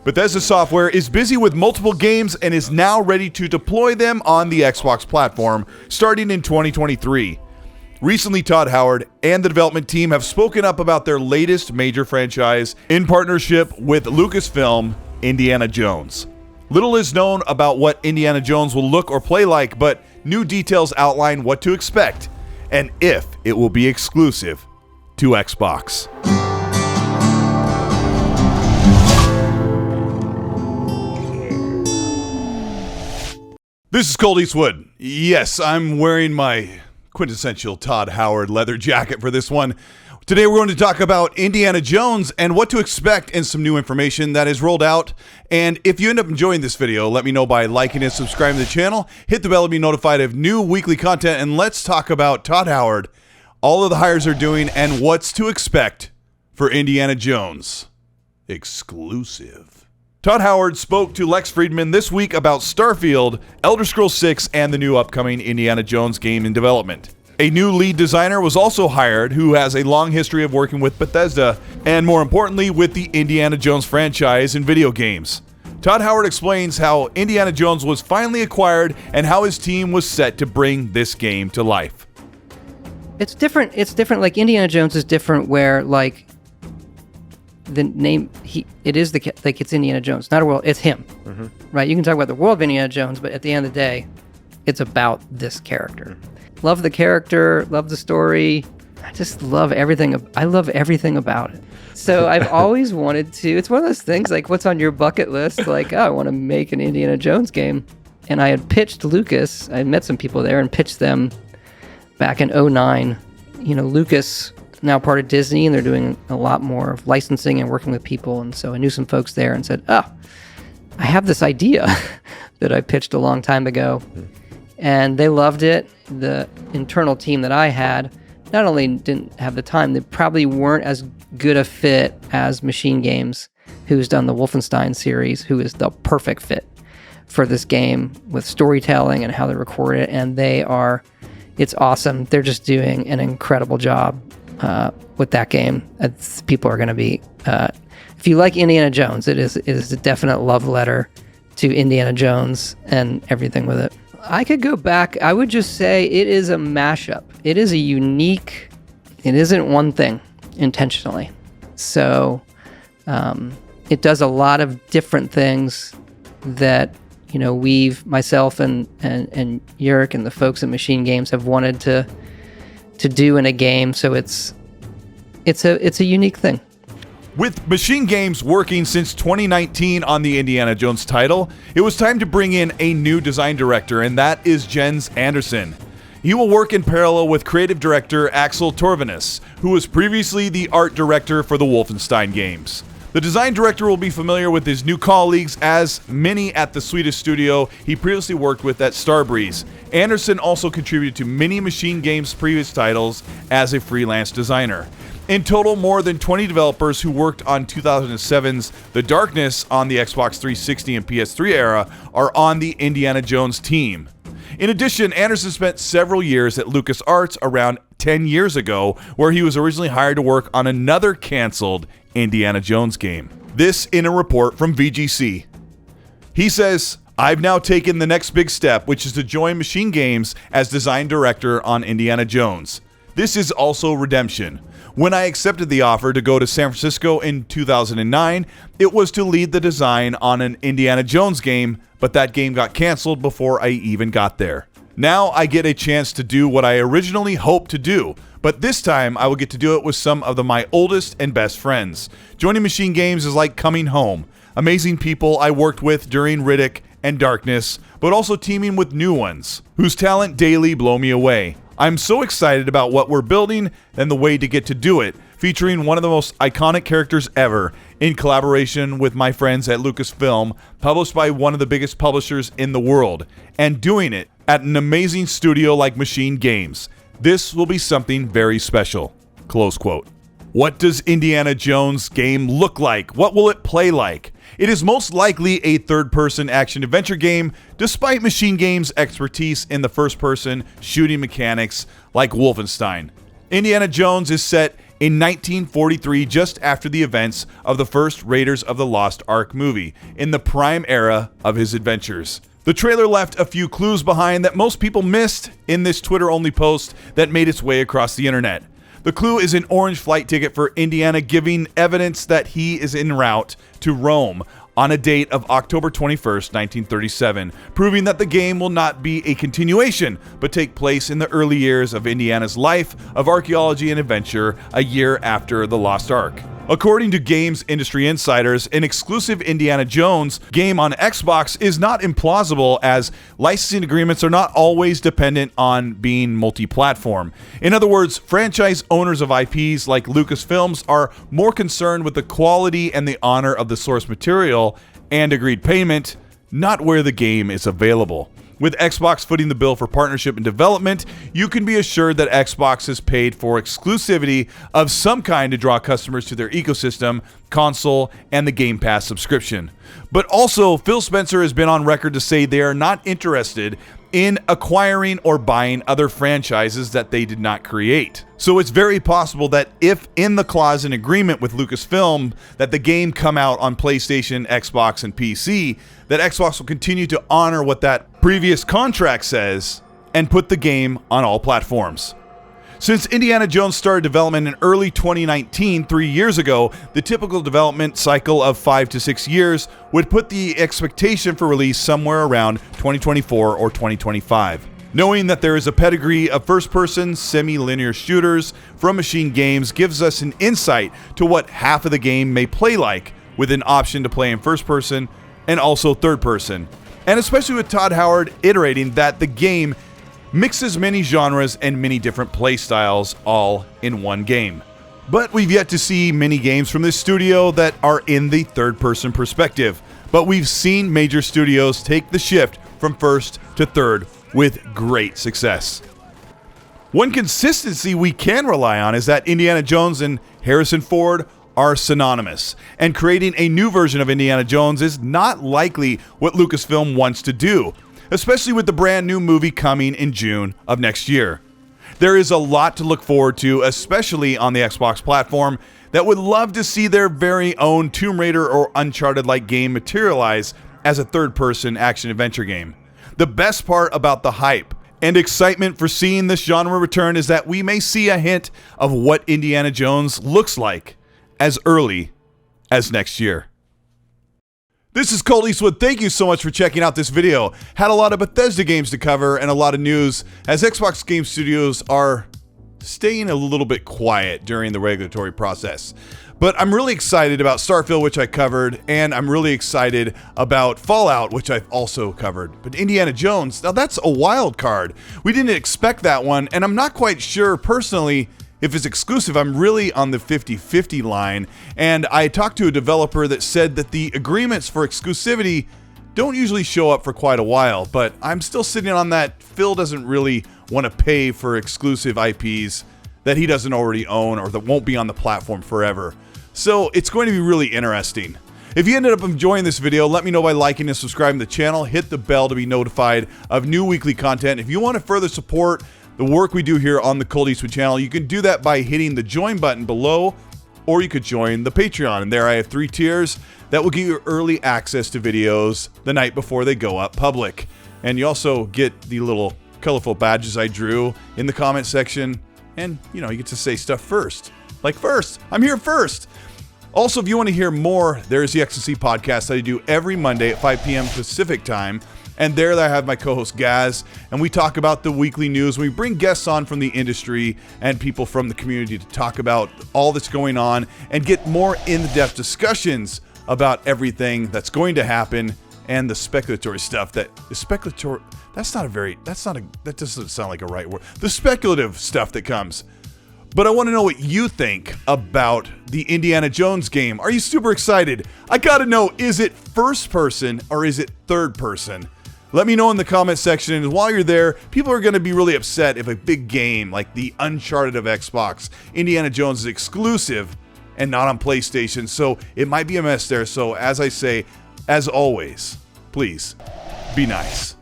Bethesda Software is busy with multiple games and is now ready to deploy them on the Xbox platform starting in 2023. Recently, Todd Howard and the development team have spoken up about their latest major franchise in partnership with LucasFilm, Indiana Jones. Little is known about what Indiana Jones will look or play like, but new details outline what to expect and if it will be exclusive to Xbox. This is Colteastwood. Yes, I'm wearing my quintessential Todd Howard leather jacket for this one. Today we're going to talk about Indiana Jones and what to expect and some new information that is rolled out. And if you end up enjoying this video, let me know by liking and subscribing to the channel. Hit the bell to be notified of new weekly content. And let's talk about Todd Howard, all of the hires they're doing, and what's to expect for Indiana Jones. Exclusive. Todd Howard spoke to Lex Friedman this week about Starfield, Elder Scrolls 6, and the new upcoming Indiana Jones game in development. A new lead designer was also hired who has a long history of working with Bethesda and, more importantly, with the Indiana Jones franchise in video games. Todd Howard explains how Indiana Jones was finally acquired and how his team was set to bring this game to life. It's different. Like Indiana Jones is different where like the name it's Indiana Jones, not a world. It's him, right? You can talk about the world of Indiana Jones, but at the end of the day, it's about this character. Love the character, love the story. I just love everything. I love everything about it. So I've always wanted to. It's one of those things like, what's on your bucket list? Like, oh, I want to make an Indiana Jones game. And I had pitched Lucas. I met some people there and pitched them back in 2009. You know, Lucas, now part of Disney, and they're doing a lot more of licensing and working with people. And so I knew some folks there and said, oh, I have this idea that I pitched a long time ago. And they loved it. The internal team that I had not only didn't have the time, they probably weren't as good a fit as Machine Games, who's done the Wolfenstein series, who is the perfect fit for this game with storytelling and how they record it. And it's awesome. They're just doing an incredible job with that game. People are going to be, if you like Indiana Jones, it is a definite love letter to Indiana Jones and everything with it. I could go back. I would just say it is a mashup. It is it isn't one thing intentionally. So it does a lot of different things that, you know, myself and Yurik and the folks at Machine Games have wanted to do in a game. So it's a unique thing. With Machine Games working since 2019 on the Indiana Jones title, it was time to bring in a new design director, and that is Jens Andersen. He will work in parallel with creative director Axel Torvenus, who was previously the art director for the Wolfenstein games. The design director will be familiar with his new colleagues, as many at the Swedish studio he previously worked with at Starbreeze. Andersen also contributed to many Machine Games' previous titles as a freelance designer. In total, more than 20 developers who worked on 2007's The Darkness on the Xbox 360 and PS3 era are on the Indiana Jones team. In addition, Andersen spent several years at LucasArts around 10 years ago, where he was originally hired to work on another canceled Indiana Jones game. This in a report from VGC. He says, "I've now taken the next big step, which is to join Machine Games as design director on Indiana Jones. This is also redemption. When I accepted the offer to go to San Francisco in 2009, it was to lead the design on an Indiana Jones game, but that game got canceled before I even got there. Now I get a chance to do what I originally hoped to do, but this time I will get to do it with some of my oldest and best friends. Joining Machine Games is like coming home. Amazing people I worked with during Riddick and Darkness, but also teaming with new ones, whose talent daily blow me away. I'm so excited about what we're building and the way to get to do it, featuring one of the most iconic characters ever, in collaboration with my friends at LucasFilm, published by one of the biggest publishers in the world, and doing it at an amazing studio like Machine Games. This will be something very special." Close quote. What does Indiana Jones game look like? What will it play like? It is most likely a third-person action-adventure game, despite Machine Games' expertise in the first-person shooting mechanics like Wolfenstein. Indiana Jones is set in 1943, just after the events of the first Raiders of the Lost Ark movie, in the prime era of his adventures. The trailer left a few clues behind that most people missed in this Twitter-only post that made its way across the internet. The clue is an orange flight ticket for Indiana, giving evidence that he is en route to Rome on a date of October 21st, 1937, proving that the game will not be a continuation, but take place in the early years of Indiana's life of archaeology and adventure, a year after the Lost Ark. According to games industry insiders, an exclusive Indiana Jones game on Xbox is not implausible, as licensing agreements are not always dependent on being multi-platform. In other words, franchise owners of IPs like LucasFilms are more concerned with the quality and the honor of the source material and agreed payment, not where the game is available. With Xbox footing the bill for partnership and development, you can be assured that Xbox has paid for exclusivity of some kind to draw customers to their ecosystem, console, and the Game Pass subscription. But also, Phil Spencer has been on record to say they are not interested in acquiring or buying other franchises that they did not create. So it's very possible that if in the clause in agreement with Lucasfilm that the game come out on PlayStation, Xbox, and PC, that Xbox will continue to honor what that previous contract says and put the game on all platforms. Since Indiana Jones started development in early 2019, 3 years ago, the typical development cycle of 5 to 6 years would put the expectation for release somewhere around 2024 or 2025. Knowing that there is a pedigree of first-person, semi-linear shooters from Machine Games gives us an insight to what half of the game may play like, with an option to play in first-person and also third-person. And especially with Todd Howard iterating that the game mixes many genres and many different play styles all in one game. But we've yet to see many games from this studio that are in the third-person perspective. But we've seen major studios take the shift from first to third with great success. One consistency we can rely on is that Indiana Jones and Harrison Ford are synonymous, and creating a new version of Indiana Jones is not likely what Lucasfilm wants to do, especially with the brand new movie coming in June of next year. There is a lot to look forward to, especially on the Xbox platform, that would love to see their very own Tomb Raider or Uncharted-like game materialize as a third-person action-adventure game. The best part about the hype and excitement for seeing this genre return is that we may see a hint of what Indiana Jones looks like as early as next year. This is Colteastwood. Thank you so much for checking out this video. Had a lot of Bethesda games to cover and a lot of news, as Xbox Game Studios are staying a little bit quiet during the regulatory process. But I'm really excited about Starfield, which I covered, and I'm really excited about Fallout, which I've also covered. But Indiana Jones, now that's a wild card. We didn't expect that one, and I'm not quite sure personally if it's exclusive. I'm really on the 50-50 line, and I talked to a developer that said that the agreements for exclusivity don't usually show up for quite a while, but I'm still sitting on that. Phil doesn't really want to pay for exclusive IPs that he doesn't already own or that won't be on the platform forever. So it's going to be really interesting. If you ended up enjoying this video, let me know by liking and subscribing to the channel. Hit the bell to be notified of new weekly content. If you want to further support the work we do here on the Colteastwood channel, you can do that by hitting the join button below, or you could join the Patreon. And there I have 3 tiers that will give you early access to videos the night before they go up public. And you also get the little colorful badges I drew in the comment section. And, you know, you get to say stuff first. Like first. I'm here first. Also, if you want to hear more, there's the XNC podcast that I do every Monday at 5 p.m. Pacific time. And there I have my co-host Gaz, and we talk about the weekly news. We bring guests on from the industry and people from the community to talk about all that's going on and get more in-depth discussions about everything that's going to happen and the speculatory stuff that is speculatory. That doesn't sound like a right word. The speculative stuff that comes. But I want to know what you think about the Indiana Jones game. Are you super excited? I gotta know, is it first person or is it third person? Let me know in the comment section, and while you're there, people are going to be really upset if a big game like the Uncharted of Xbox, Indiana Jones, is exclusive and not on PlayStation, so it might be a mess there. So as I say, as always, please be nice.